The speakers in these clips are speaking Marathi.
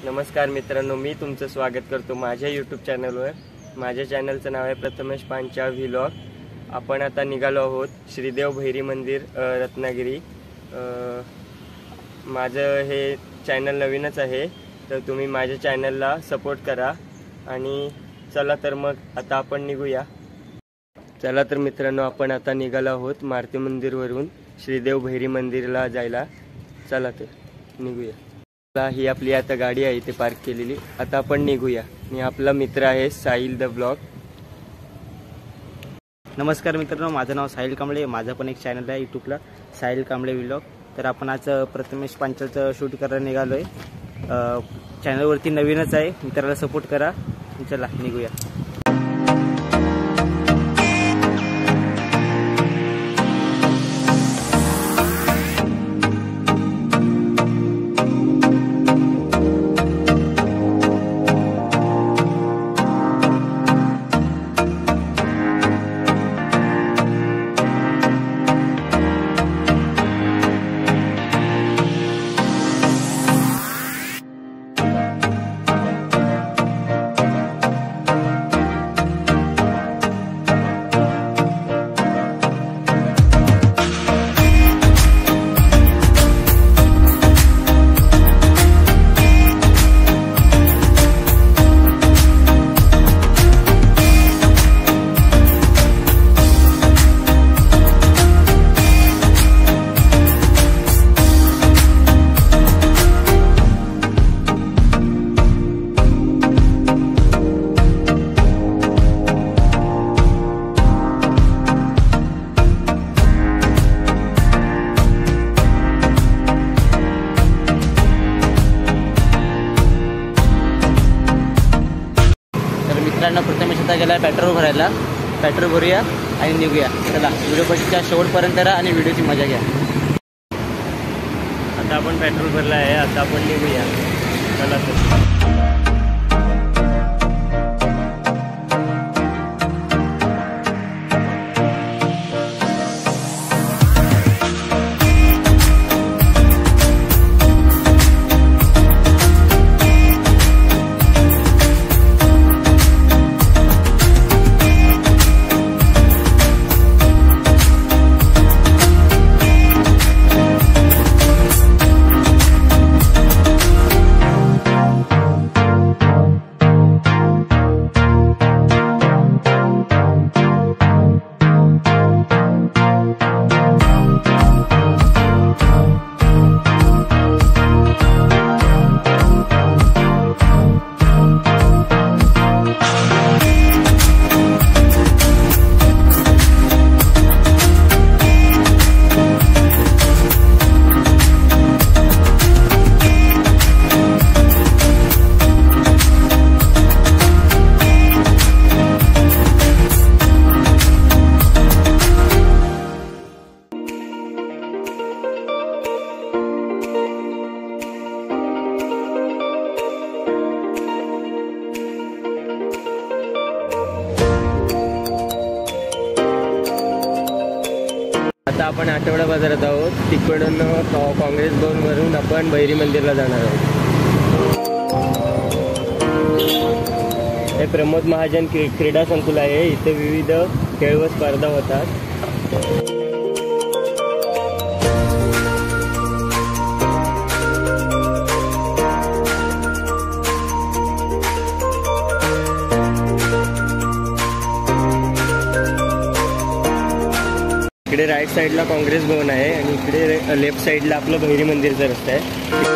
नमस्कार मित्रांनो, मी तुमचं स्वागत करतो माझ्या यूट्यूब चॅनलवर। माझ्या चॅनलचं नाव आहे प्रथमेश पांचाळ व्लॉग। आपण आता निघालो आहोत श्रीदेव भैरी मंदिर रत्नागिरी। माझं हे चॅनल नवीनच आहे, तर तुम्ही माझ्या चॅनलला सपोर्ट करा। आणि चला तर मग आता आपण निघूया। चला तर मित्रांनो, आपण आता निघालो आहोत मारुती मंदिरवरून श्रीदेव भैरी मंदिरला जायला। चला तर निघूया। ही आपली आता गाडी आहे इथे पार्क केलेली। आता आपण निघूया। मी आपला मित्र आहे साहिल द ब्लॉग। नमस्कार मित्रांनो, माझं नाव साहिल कांबळे। माझं पण एक चॅनल आहे यूट्यूबला, साहिल कांबळे व्लॉग। तर आपण आज प्रथमेश पांचाळचं शूट करायला निघालो आहे। चॅनलवरती नवीनच आहे, मित्राला सपोर्ट करा। चला निघूया। मित्रांनो, प्रथमेश आता गेला पेट्रोल भरायला। पेट्रोल भरूया आणि निघूया। चला, व्हिडिओच्या शेवटपर्यंत राहा आणि व्हिडिओची मजा घ्या। आता आपण पेट्रोल भरला आहे, आता आपण निघूया। चला तर आता आपण आठवडा बाजारात आहोत। तिकडून काँग्रेस भवनवरून आपण भैरी मंदिरला जाणार आहोत। हे प्रमोद महाजन क्रीडा संकुल आहे। इथे विविध खेळ व स्पर्धा होतात। इकडे राईट साईडला काँग्रेस भवन आहे आणि इकडे लेफ्ट साईडला आपलं भैरी मंदिरचा रस्ता आहे।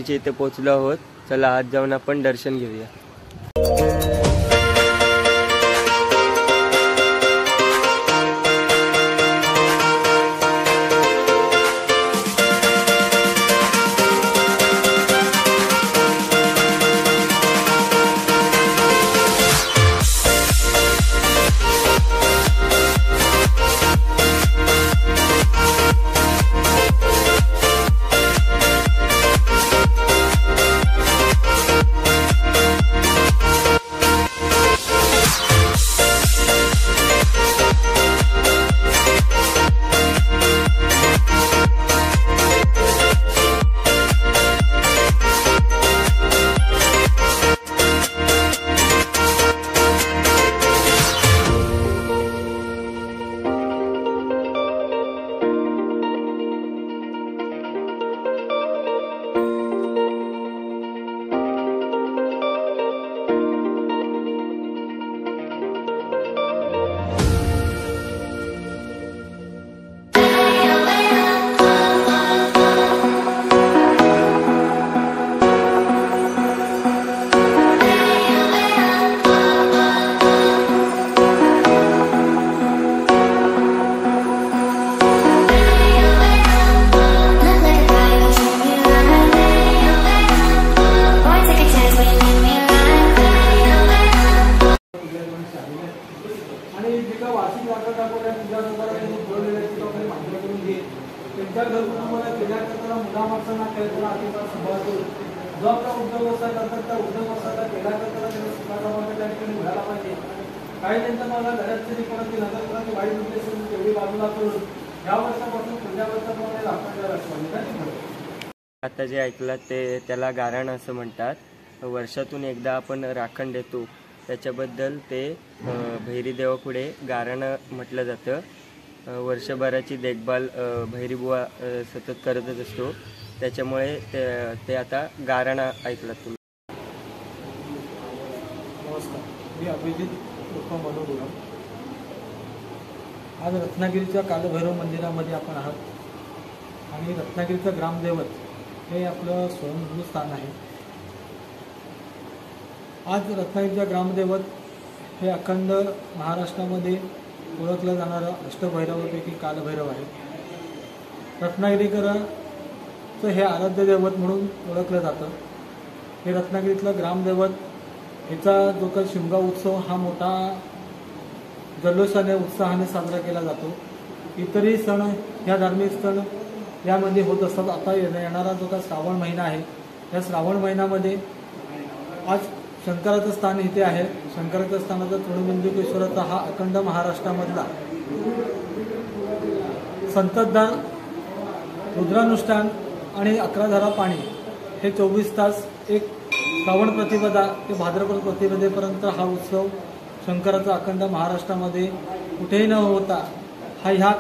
मंदिरच्या इथे पोहोचलो आहोत. चला आत जाऊन आपण दर्शन घेऊया. त्यांच्या घरकुटुंबाला केल्या करताना मुलामाणसांना खेळताना अतिशय सांभाळतो. जो आपला उद्योग व्यवसाय करतात त्या उद्योग व्यवसायाला केल्या करताना त्यांना सुखाचा मार्ग त्या ठिकाणी मिळाला पाहिजे. काही त्यांचं मला घराची कोणाची नजर कोणाची वाईट उद्देश तेवढी बाजूला करून या वर्षापासून पुढच्या वर्षाप्रमाणे राखण्याला लागतो. आता जे ऐकलं ते त्याला गारण असं म्हणतात. वर्षातून एकदा आपण राखण देतो त्याच्याबद्दल ते भैरी देवापुढे गारण म्हटलं जातं. वर्षभराची देखभाल भैरीबुवा सतत करतच असतो. त्याच्यामुळे ते आता गारण ऐकलं तुम्ही. नमस्कार, मी अभिजित उर्फ मनोज गुलाम. आज रत्नागिरीच्या कालभैरव मंदिरामध्ये आपण आहात आणि रत्नागिरीचं ग्रामदैवत हे आपलं स्वयंभू स्थान आहे. आज रत्नागिरीच्या ग्रामदैवत हे अखंड महाराष्ट्रामध्ये ओळखलं जाणारं अष्टभैरवापैकी कालभैरव आहे. रत्नागिरीकरांचं हे आराध्य दैवत म्हणून ओळखलं जातं. हे रत्नागिरीतलं ग्रामदैवत ह्याचा जो काही शिमगा उत्सव हा मोठा जल्लोषाने उत्साहाने साजरा केला जातो. इतरही सण ह्या धार्मिक सण यामध्ये होत असतात. आता येणारा जो काही श्रावण महिना आहे या श्रावण महिन्यामध्ये आज शंकराचं स्थान इथे आहे. शंकराच्या स्थानाचा तृणबिंदुकेश्वराचा हा अखंड महाराष्ट्रामधला संततधार रुद्रानुष्ठान आणि 11 धारा पाणी हे 24 तास एक श्रावण प्रतिपदा ते भाद्रपद प्रतिपदेपर्यंत हा उत्सव शंकराचा अखंड महाराष्ट्रामध्ये कुठेही न होता ह्या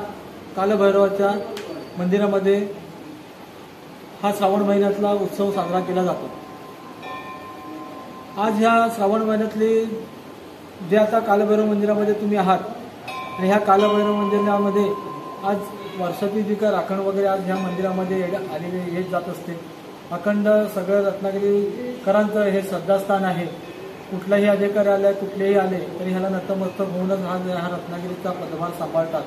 कालभैरवाच्या मंदिरामध्ये हा श्रावण महिन्यातला उत्सव साजरा केला जातो. आज ह्या श्रावण महिन्यातली जे आता कालभैरव मंदिरामध्ये तुम्ही आहात आणि ह्या कालभैरव मंदिरामध्ये आज वर्षाची जी काय राखण वगैरे आज ह्या मंदिरामध्ये आलेली येत जात असते. अखंड सगळं रत्नागिरीकरांचं हे श्रद्धास्थान आहे. कुठलाही अधिकारी आले कुठलेही आले तरी ह्याला नतमस्तक होऊनच हा रत्नागिरीचा पदभार सांभाळतात.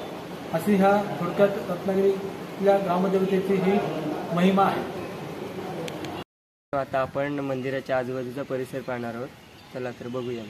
अशी ह्या थोडक्यात रत्नागिरीतल्या ग्रामदेवतेची ही महिमा आहे. आता आपण मंदिराच्या आजूबाजूचा परिसर पाहणार आहोत. चला तर बघूया.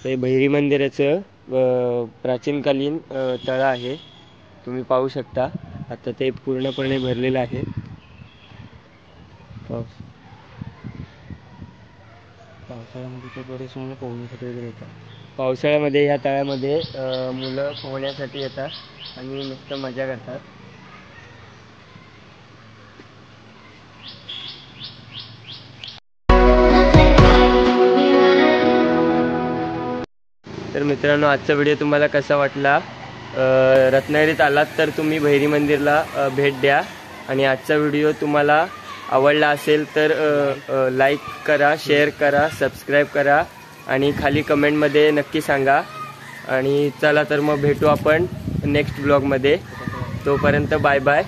ते भैरी मंदिराचं प्राचीनकालीन तळं आहे. तुम्ही पाहू शकता आता ते पूर्णपणे भरलेलं आहे. पावसाळ्यामध्ये ह्या तळ्यामध्ये मुलं पोहण्यासाठी येतात आणि नुसतं मजा करतात. तर मित्रांनो, आजचा व्हिडिओ तुम्हाला कसा वाटला? रत्नागिरीत आलात तर तुम्ही भैरी मंदिरला भेट द्या. आणि आजचा व्हिडिओ तुम्हाला आवडला असेल तर लाईक करा, शेअर करा, सबस्क्राईब करा आणि खाली कमेंटमध्ये नक्की सांगा. आणि चला तर मग भेटू आपण नेक्स्ट ब्लॉगमध्ये. तोपर्यंत बाय बाय.